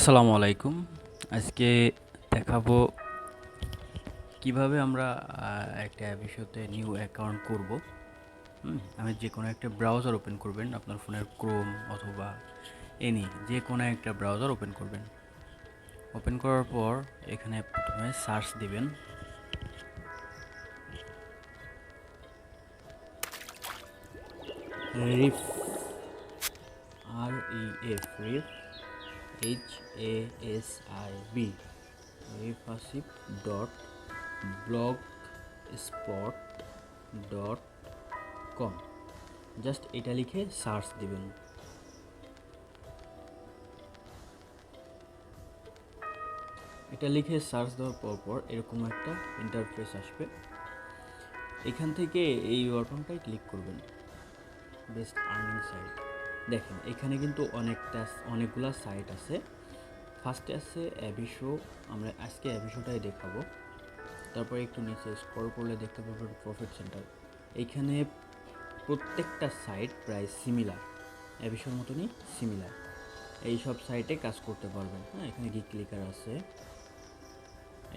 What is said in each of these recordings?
আসসালামু আলাইকুম। আজকে দেখাবো কিভাবে আমরা একটা অ্যাবিশোতে নিউ অ্যাকাউন্ট করব। আমি যে কোনো একটা ব্রাউজার ওপেন করবেন, আপনার ফোনের ক্রোম অথবা এনি যে কোনো একটা ব্রাউজার ওপেন করবেন। ওপেন করার পর এখানে প্রথমে সার্চ দিবেন। Rif, REF, Rif, HASIB, Rifhasib dot blogspot dot com. Just এটা লিখে সার্চ দিবেন। এটা লিখে সার্চ দেওয়ার পর এরকম একটা ইন্টারফেস আসবে। এখান থেকে এই বাটনটায় ক্লিক করবেন, বেস্ট আর্নিং সাইট। দেখেন এখানে কিন্তু অনেকগুলা সাইট আছে। ফার্স্টে আছে অ্যাবিশো, আমরা আজকে অ্যাবিশোটাই দেখাবো। তারপর একটু নিচে স্ক্রল করলে দেখতে পাবেন প্রফিট সেন্টার। এইখানে প্রত্যেকটা সাইট প্রায় সিমিলার, অ্যাবিশোর মতনই সিমিলার। এই সব সাইটে কাজ করতে পারবেন। হ্যাঁ, এখানে গিগ ক্লিকার আছে,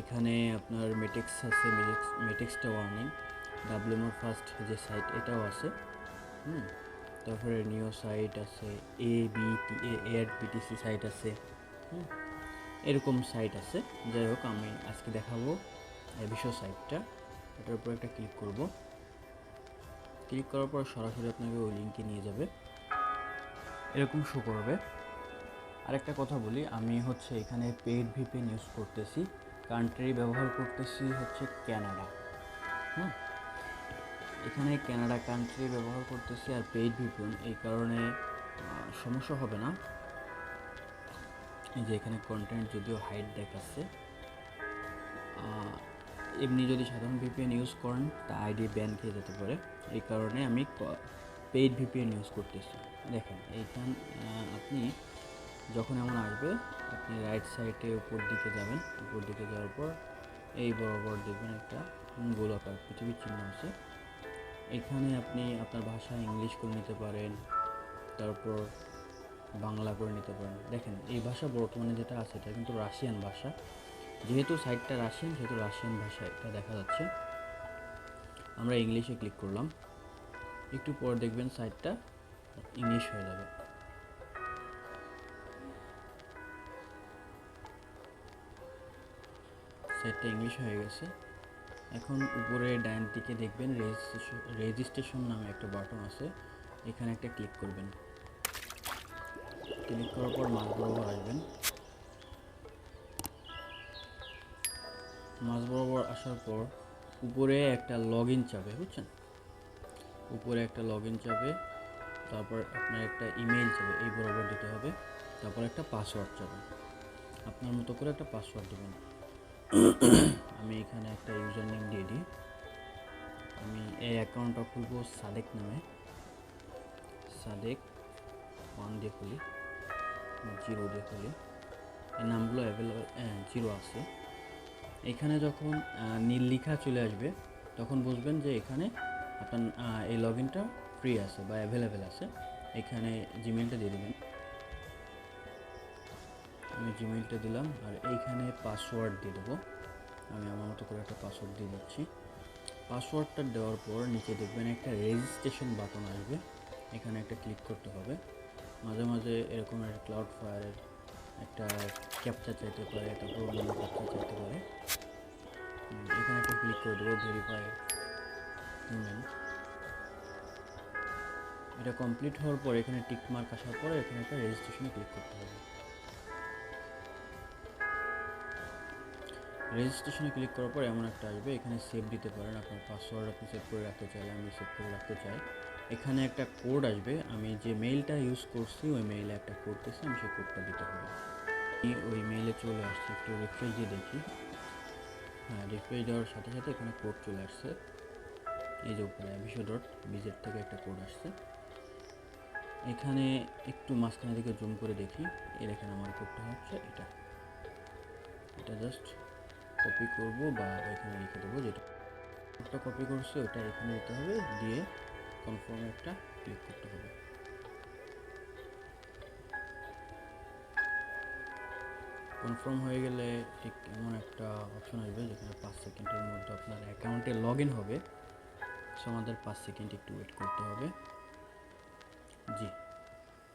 এখানে আপনার মেটেক্স আছে, মেটেক্সটা ওয়ার্নিং, ডাব্লিউমোর ফার্স্ট যে সাইট এটাও আছে। তারপরে নিও সাইট আছে, বিটিসি সাইট আছে। এরকম সাইট আছে। যাই হোক, আমি আজকে দেখাবো অ্যাবিশো সাইটটা। এটার উপর একটা ক্লিক করব। ক্লিক করার পর সরাসরি আপনাকে ওই লিঙ্কে নিয়ে যাবে, এরকম শো করবে। আরেকটা কথা বলি, আমি এখানে পেইড ভিপিএন ইউজ করতেছি। কান্ট্রি ব্যবহার করতেছি ক্যানাডা। এখানে ক্যানাডা কান্ট্রি ব্যবহার করতেছি আর পেইড ভিপিএন, এই কারণে সমস্যা হবে না। এই যে এখানে কন্টেন্ট যদিও হাইড দেখাচ্ছে, এমনি যদি সাধারণ ভিপিএন ইউজ করেন তা আইডি ব্যান খেয়ে যেতে পারে। এই কারণে আমি পেইড ভিপিএন ইউজ করতেছি। দেখেন এইখান আপনি যখন এমন আসবে, আপনি রাইট সাইডে উপর দিকে যাবেন। উপর দিকে যাওয়ার পর এই বরাবর দেখবেন একটা গোলাকার পৃথিবীর চিহ্ন আছে। এখানে আপনি আপনার ভাষা ইংলিশ করে নিতে পারেন, তারপর বাংলা করে নিতে পারেন। দেখেন এই ভাষা বর্তমানে যেটা আছে এটা কিন্তু রাশিয়ান ভাষা। যেহেতু সাইটটা রাশিয়ান, সেহেতু রাশিয়ান ভাষা এটা দেখা যাচ্ছে। আমরা ইংলিশে ক্লিক করলাম, একটু পর দেখবেন সাইটটা ইংলিশ হয়ে যাবে। সাইটটা ইংলিশ হয়ে গেছে। এখন উপরে ডান দিকে দেখবেন রেজিস্ট্রেশন নামে একটা বাটন আছে, এখানে একটা ক্লিক করবেন। ক্লিক করার পর মাঝ বরাবর আসবেন। মাঝ বরাবর আসার পর উপরে একটা লগ ইন চাবে, বুঝছেন? উপরে একটা লগ ইন চাবে, তারপর আপনার একটা ইমেইল চাবে, এই বরাবর দিতে হবে। তারপর একটা পাসওয়ার্ড চাবে, আপনার মতো করে একটা পাসওয়ার্ড দেবেন। আমি এখানে একটা ইউজার নেম দিয়ে দিই। আমি এই অ্যাকাউন্টটা খুলবো সাদেক নামে, সাদেক 1 দিয়ে খুলি, 0 দিয়ে খুলি। এই নামগুলো অ্যাভেলেবল 0 আছে। এখানে যখন নীল লেখা চলে আসবে তখন বুঝবেন যে এখানে আপনার এই লগ ইনটা ফ্রি আছে বা অ্যাভেলেবেল আছে। এখানে জিমেলটা দিয়ে দেবেন। আমি জিমেলটা দিলাম আর এইখানে পাসওয়ার্ড দিয়ে দেবো। আমি আমার মতো করে একটা পাসওয়ার্ড দিয়ে দিচ্ছি। পাসওয়ার্ডটা দেওয়ার পর নিচে দেখবেন একটা রেজিস্ট্রেশন বাটন আসবে, এখানে একটা ক্লিক করতে হবে। মাঝে মাঝে এরকম একটা ক্লাউড ফায়ারের একটা ক্যাপচা চাইতে পারে, তারপর অন্য ক্যাপচা চাইতে পারে। এখানে একটা ক্লিক করে দেবো, ভেরিফাই হিউম্যান। এটা কমপ্লিট হওয়ার পর এখানে টিক মার্ক আসার পরে এখানে একটা রেজিস্ট্রেশনে ক্লিক করতে হবে। রেজিস্ট্রেশনে ক্লিক করার পর এমন একটা আসবে, এখানে সেভ দিতে পারেন। আপনার পাসওয়ার্ড আপনি সেভ করে রাখতে চাইলে, আমি সেভ করে রাখতে চাই। এখানে একটা কোড আসবে, আমি যে মেইলটা ইউজ করছি ওই মেইলে একটা কোড দিয়েছি, আমি সেই কোডটা দিতে হবে। আমি ওই মেইলে চলে আসছি, একটু রিফ্রেশ দিয়ে দেখি। হ্যাঁ, রিফ্রেশ দেওয়ার সাথে সাথে এখানে কোড চলে আসছে। এই যে উপরে abisho.bz থেকে একটা কোড আসছে। এখানে একটু মাঝখানে দিকে জুম করে দেখি, এই দেখেন আমার কোডটা এটা। এটা জাস্ট কপি করব বা এখানে লিখে দেবো, যেটা কোডটা কপি করছি ওটা এখানে দিতে হবে, দিয়ে কনফার্মে একটা ক্লিক করতে হবে। কনফার্ম হয়ে গেলে ঠিক এমন একটা অপশন আসবে যেখানে 5 সেকেন্ডের মধ্যে আপনার অ্যাকাউন্টে লগ ইন হবে। সো আমাদের 5 সেকেন্ড একটু ওয়েট করতে হবে। জি,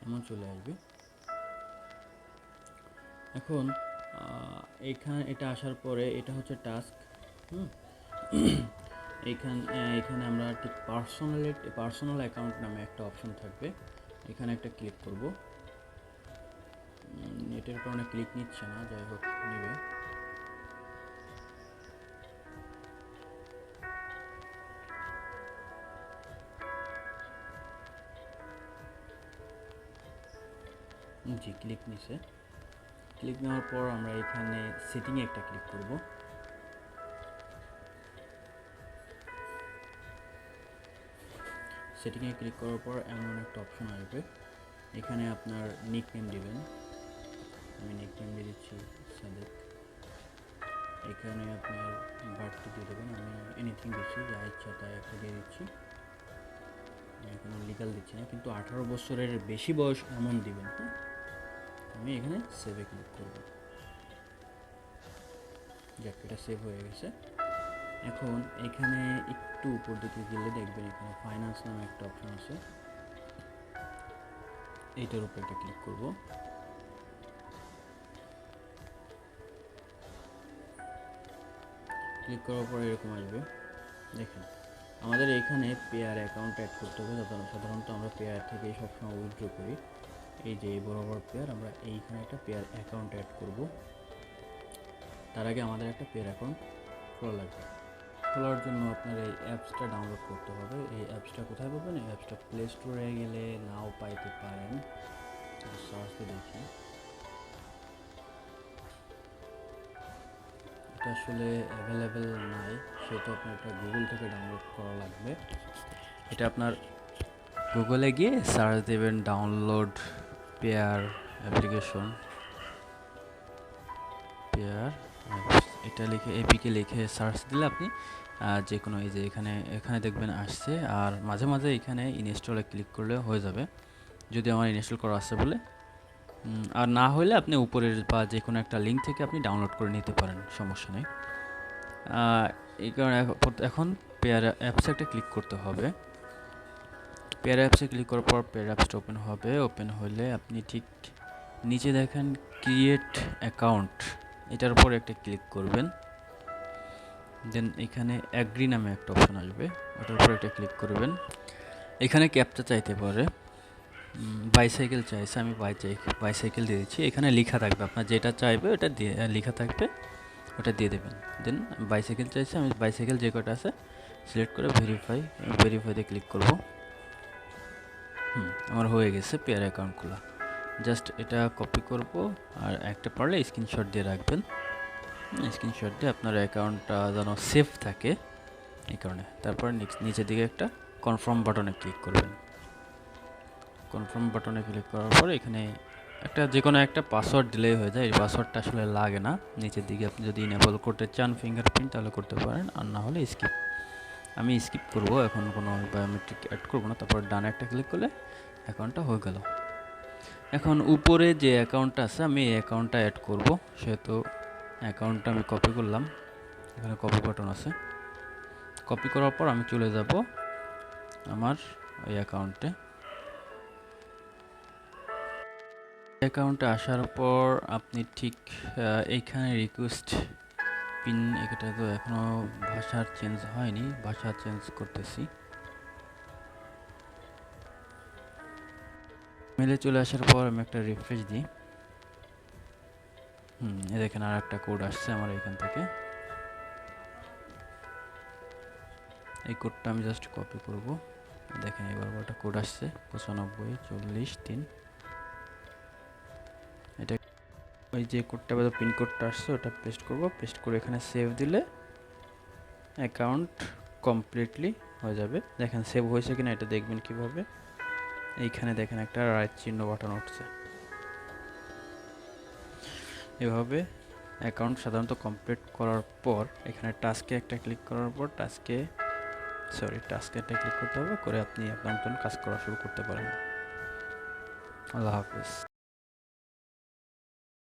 এমন চলে আসবে। এখন এখানে এটা আসার পরে এটা হচ্ছে টাস্ক। এখানে আমরা ঠিক পার্সোনাল অ্যাকাউন্ট নামে একটা অপশন থাকবে, এখানে একটা ক্লিক করব। এটার কারণে ক্লিক নিচ্ছে না, যাই হোক নেবে। জি, ক্লিক নিছে। ক্লিক নেওয়ার পর আমরা এখানে সেটিংয়ে একটা ক্লিক করব। সেটিংয়ে ক্লিক করার পর এমন একটা অপশন আসবে, এখানে আপনার নিকনেম দিবেন। আমি নিকনেম দিয়ে দিচ্ছি সাদেক। এখানে আপনার বার্থডে দিয়ে দেবেন, আমি এনিথিং দিচ্ছি, যা ইচ্ছা তাই একটা দিয়ে দিচ্ছি। কোনো লিগাল দিচ্ছি না, কিন্তু 18 বছরের বেশি বয়স এমন দিবেন। হ্যাঁ, আমি এখানে সেভে ক্লিক করব। যাক, এটা সেভ হয়ে গেছে। এখন এখানে একটু উপর দিকে গেলে দেখবেন এখানে ফাইন্যান্স নামে একটা অপশন আছে, এইটার উপর একটা ক্লিক করব। ক্লিক করার পর এরকম আসবে, দেখেন আমাদের এখানে পেয়ার অ্যাকাউন্ট অ্যাড করতে হবে। সাধারণত আমরা পেয়ার থেকে সবসময় উইথড্র করি। এই যে বরাবর পেয়ার, আমরা এইখানে একটা পেয়ার অ্যাকাউন্ট অ্যাড করব। তার আগে আমাদের একটা পেয়ার অ্যাকাউন্ট খোলা লাগবে। খোলার জন্য আপনার এই অ্যাপসটা ডাউনলোড করতে হবে। এই অ্যাপসটা কোথায় পাবেন? এই অ্যাপসটা প্লে স্টোরে গেলে নাও পাইতে পারেন, সার্চ দিয়ে দেখি। এটা আসলে অ্যাভেলেবেল নাই, সেহেতু আপনার এটা গুগল থেকে ডাউনলোড করা লাগবে। এটা আপনার গুগলে গিয়ে সার্চ দেবেন download pair application, pair apps, এটা লিখে এপিকে লিখে সার্চ দিলে আপনি যে কোনো, এই যে এখানে দেখবেন আসছে। আর মাঝে মাঝে এখানে ইনস্টলে ক্লিক করলে হয়ে যাবে, যদি আমার ইনস্টল করা আছে বলে। আর না হলে আপনি উপরের বা যে কোনো একটা লিঙ্ক থেকে আপনি ডাউনলোড করে নিতে পারেন, সমস্যা নেই। এই কারণে এখন পেয়ার অ্যাপসে একটা ক্লিক করতে হবে। পেয়ার অ্যাপসে ক্লিক করার পর পেয়ার অ্যাপসটা ওপেন হবে। ওপেন হলে আপনি ঠিক নিচে দেখেন ক্রিয়েট অ্যাকাউন্ট, এটার উপর একটা ক্লিক করবেন। দেন এখানে অ্যাগ্রি নামে একটা অপশন আসবে, ওটার উপর একটা ক্লিক করবেন। এখানে ক্যাপচা চাইতে পারে, বাইসাইকেল চাইছে, আমি বাইসাইকেল দিয়ে দিচ্ছি। এখানে লেখা থাকবে, আপনার যেটা চাইবে ওটা দিয়ে লেখা থাকবে, ওটা দিয়ে দেবেন। দেন বাইসাইকেল চাইছে, আমি বাইসাইকেল যে কটা আছে সিলেক্ট করে ভেরিফাইতে ক্লিক করব। আমার হয়ে গেছে পেয়ার অ্যাকাউন্ট খোলা। জাস্ট এটা কপি করব, আর একটা পারলে স্ক্রিনশট দিয়ে রাখবেন। স্ক্রিনশট দিয়ে আপনার অ্যাকাউন্টটা যেন সেফ থাকে এই কারণে। তারপর নিচের দিকে একটা কনফার্ম বাটনে ক্লিক করবেন। কনফার্ম বাটনে ক্লিক করার পর এখানে যে কোনো একটা পাসওয়ার্ড দিলেই হয়ে যায়। এই পাসওয়ার্ডটা আসলে লাগে না। নিচের দিকে আপনি যদি ইনেবল করতে চান ফিঙ্গারপ্রিন্ট তাহলে করতে পারেন, আর না হলে স্কিপ। আমি স্কিপ করব, এখন কোনো বায়োমেট্রিক অ্যাড করব না। তারপর ডানে একটা ক্লিক করলে অ্যাকাউন্টটা হয়ে গেল। এখন উপরে যে অ্যাকাউন্টটা আছে আমি এই অ্যাকাউন্টটা অ্যাড করব, সেহেতু অ্যাকাউন্টটা আমি কপি করলাম। এখানে কপি বাটন আছে, কপি করার পর আমি চলে যাব আমার ওই অ্যাকাউন্টে। অ্যাকাউন্টে আসার পর আপনি ঠিক এইখানে রিকোয়েস্ট পিন, এটা তো এখনও ভাষার চেঞ্জ হয়নি, ভাষা চেঞ্জ করতেছি। মেলে চলে আসার পর আমি একটা রিফ্রেশ দিই। দেখেন আর একটা কোড আসছে আমার এখান থেকে। এই কোডটা আমি জাস্ট কপি করব। দেখেন এবার একটা কোড আসছে 954003। এটা ওই যে কোডটা বা পিন কোডটা আসছে ওটা পেস্ট করব। পেস্ট করে এখানে সেভ দিলে অ্যাকাউন্ট কমপ্লিটলি হয়ে যাবে। দেখেন সেভ হয়েছে কিনা এটা দেখবেন কিভাবে, এইখানে দেখেন একটা রাইট চিহ্ন বাটন উঠছে। এভাবে অ্যাকাউন্ট সাধারণত কমপ্লিট করার পর এখানে টাস্কে একটা ক্লিক করার পর টাস্কে একটা ক্লিক করতে হবে, করে আপনি আপনার মতন কাজ করা শুরু করতে পারেন। আল্লাহ হাফেজ।